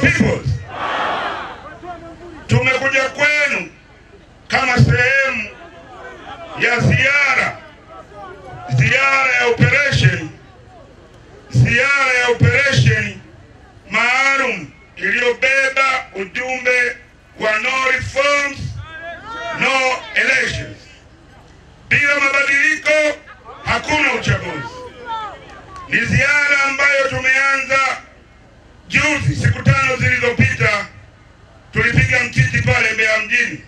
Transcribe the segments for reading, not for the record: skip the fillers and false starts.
peoples. Tumekuja kwenu kama sehemu ya ziara ya operation maalum iliyobeba ujumbe wa no reforms, no elections. Bila mabadiliko hakuna uchaguzi. Ni ziara ambayo tumeanza juzi, siku 5 zilizopita. Tulipiga mtiti pale Mbeya mjini.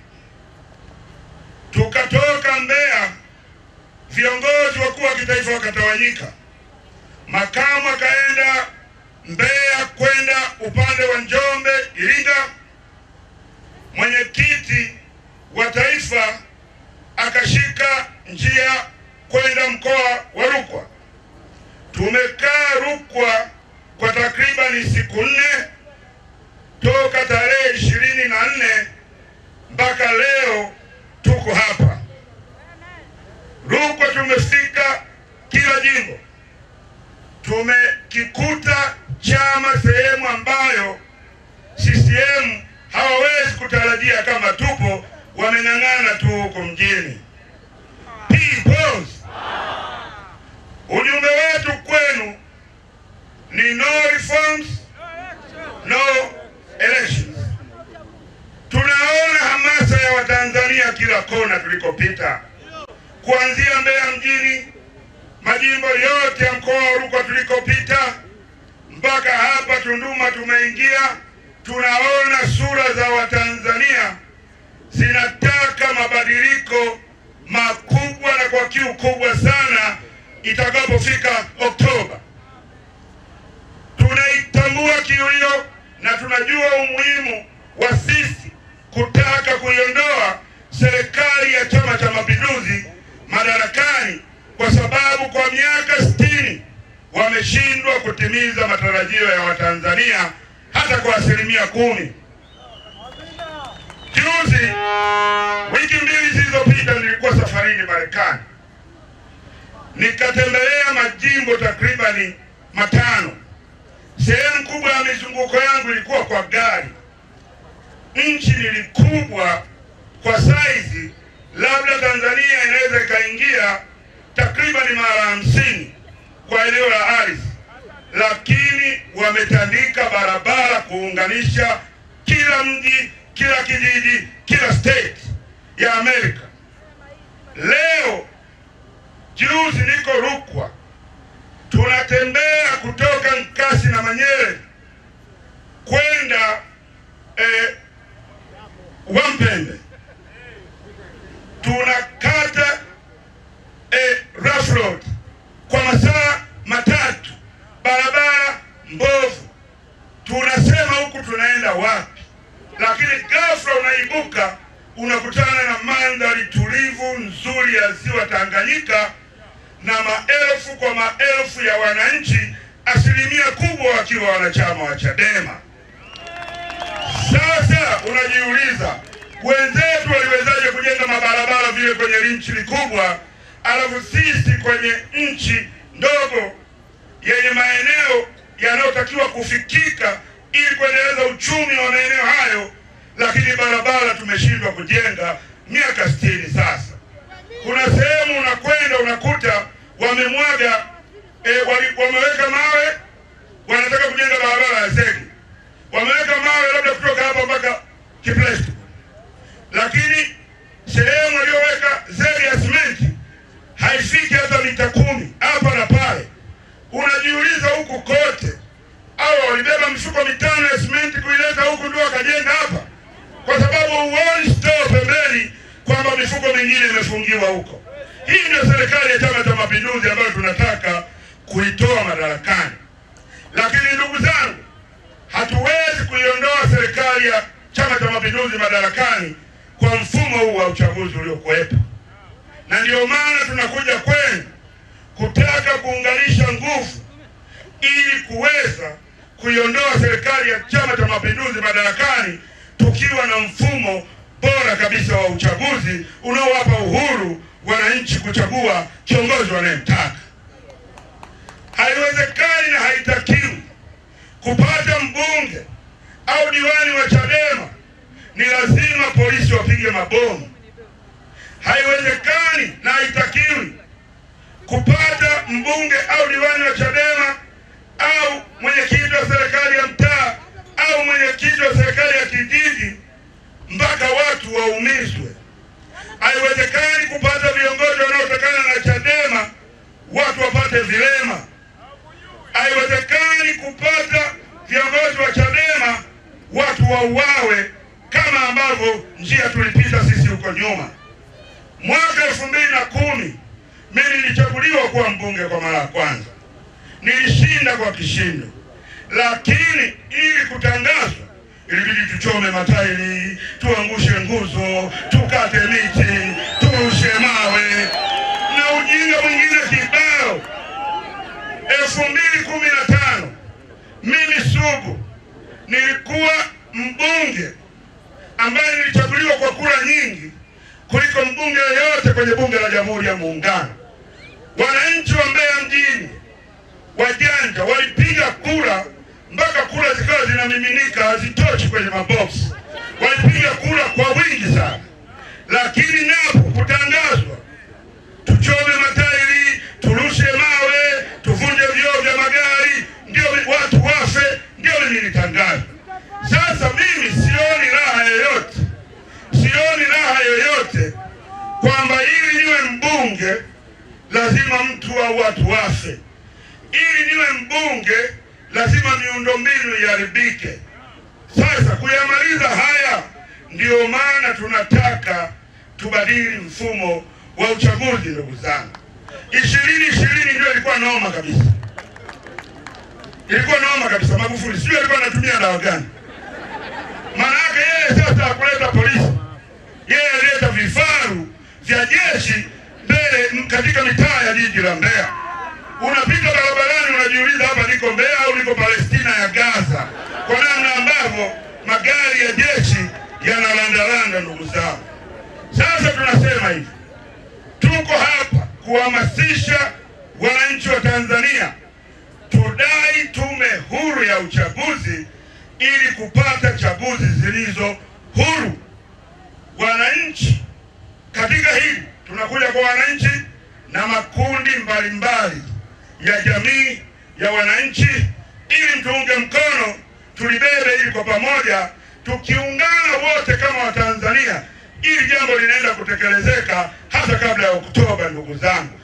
Tukatoka Mbeya, viongozi wakuu wa kitaifa wakatawanyika. Makamu akaenda Mbeya kwenda upande wa Njombe, Iringa. Mwenyekiti wa taifa akashika njia kwenda mkoa wa Rukwa. Tumekaa Rukwa kwa takriban siku 4 toka tarehe 24 mpaka leo tuko hapa. Rukwa tumefika kila jimbo. Tumekikuta chama sehemu ambayo CCM hawawezi kutarajia kama tupo, wamenang'ana tu huko mjini. Peoples, ujumbe wetu kwenu ni no reforms, no elections. Tunaona hamasa ya Watanzania kila kona tulikopita, kuanzia Mbeya mjini, majimbo yote ya mkoa wa Rukwa tulikopita, mpaka hapa Tunduma tumeingia. Tunaona sura za Watanzania zinataka mabadiliko makubwa na kwa kiu kubwa sana itakapofika Oktoba. Tunaitambua kiu hiyo na tunajua umuhimu wa sisi kutaka kuiondoa serikali ya Chama cha Mapinduzi madarakani, kwa sababu kwa miaka 60 wameshindwa kutimiza matarajio ya Watanzania hata kwa 10%. Juzi, wiki 2 zilizopita, nilikuwa safarini Marekani. Nikatembelea majimbo takribani 5. Sehemu kubwa ya mizunguko yangu ilikuwa kwa gari. Nchi ni kubwa kwa saizi, labda Tanzania inaweza ikaingia takribani mara 50 kwa eneo la ardhi, lakini wametandika barabara kuunganisha kila mji, kila kijiji, kila state ya Amerika. Leo juzi niko Rukwa, tunatembea kutoka Nkasi na Manyere kwenda Wampembe. Tunakata rough road kwa masaa 3, barabara mbovu. Tunasema huku tunaenda wapi? Lakini ghafla unaibuka unakutana na mandhari tulivu nzuri ya ziwa Tanganyika na maelfu kwa maelfu ya wananchi, asilimia kubwa wakiwa wanachama wa Chadema. Sasa unajiuliza, wenzetu waliwezaje kujenga mabarabara vile kwenye nchi kubwa, alafu sisi kwenye nchi ndogo yenye maeneo yanayotakiwa kufikika ili kuendeleza uchumi wa maeneo hayo, lakini barabara tumeshindwa kujenga miaka 60 sasa. Kuna sehemu unakwenda unakuta wamemwaga wameweka mawe, wanataka kujenga barabara ya zege. Wameweka mawe labda kutoka hapa mpaka Kiplesto, lakini sehemu walioweka zege ya simenti haifiki hata mita 10 hapa na pale. Unajiuliza huku kote, au walibeba mifuko 5 ya simenti kuileta huku ndio wakajenga hapa? Kwa sababu huoni store pembeni kwamba mifuko mingine imefungiwa huko. Hii ndio serikali ya Chama cha Mapinduzi ambayo tunataka kuitoa madarakani. Lakini ndugu zangu, hatuwezi kuiondoa serikali ya Chama cha Mapinduzi madarakani kwa mfumo huu wa uchaguzi uliokuwepo. Na ndio maana tunakuja kwenu kutaka kuunganisha nguvu ili kuweza kuiondoa serikali ya Chama cha Mapinduzi madarakani, tukiwa na mfumo bora kabisa wa uchaguzi unaowapa uhuru wananchi kuchagua kiongozi wanayemtaka. Haiwezekani na haitakiwi kupata mbunge au diwani wa Chadema ni lazima polisi wapige mabomu. Haiwezekani na haitakiwi kupata mbunge au diwani wa Chadema au mwenyekiti wa serikali ya mtaa au mwenyekiti wa serikali ya kijiji mpaka watu waumizwe. Haiwezekani kupata viongozi wanaotokana na Chadema watu wapate vilema. Haiwezekani kupata viongozi wa Chadema watu wauawe kama ambavyo njia tulipita sisi huko nyuma. Mwaka 2010 mimi nilichaguliwa kuwa mbunge kwa mara ya kwanza. Nilishinda kwa kishindo. Lakini ili kutangazwa ilibidi tuchome matairi, tuangushe nguzo, tukate miti, turushe mawe na ujinga mwingine kibao. 2015 mimi Sugu nilikuwa mbunge ambaye nilichaguliwa kwa kura nyingi kuliko mbunge yoyote kwenye bunge la Jamhuri ya Muungano. Wananchi wa Mbeya mjini wajanja walipiga kura mpaka kura zikawa zinamiminika, hazitoshi kwenye maboksi. Walipiga kura kwa wingi sana. Lakini napo kutangazwa tuchome matairi, turushe mawe, tuvunje vioo vya magari, ndio watu wafe, ndio mimi nitangazwa. Sasa mimi sioni raha yoyote kwamba ili niwe mbunge lazima mtu au watu wafe. Ili niwe mbunge lazima miundombinu iharibike. Sasa kuyamaliza haya, ndio maana tunataka tubadili mfumo wa uchaguzi. Ndugu zangu, 2020 ndio ilikuwa noma kabisa. Ilikuwa noma kabisa. Magufuli sio alikuwa anatumia dawa gani? Maana yake yeye sasa hakuleta polisi. Yeye alileta vifaru vya jeshi mbele katika mitaa ya jiji la Mbeya. Unapita barabarani unajiuliza hapa niko Mbeya au niko Palestina ya Gaza, kwa namna ambavyo magari ya jeshi yanalandalanda. Ndugu zangu, sasa tunasema hivi, tuko hapa kuhamasisha wananchi wa Tanzania tudai tume huru ya uchaguzi ili kupata chaguzi zilizo huru. Wananchi katika hili tunakuja kwa wananchi na makundi mbalimbali ya jamii ya wananchi ili mtuunge mkono, tulibebe ili kwa pamoja tukiungana wote kama Watanzania ili jambo linaenda kutekelezeka hata kabla ya Oktoba. Ndugu zangu,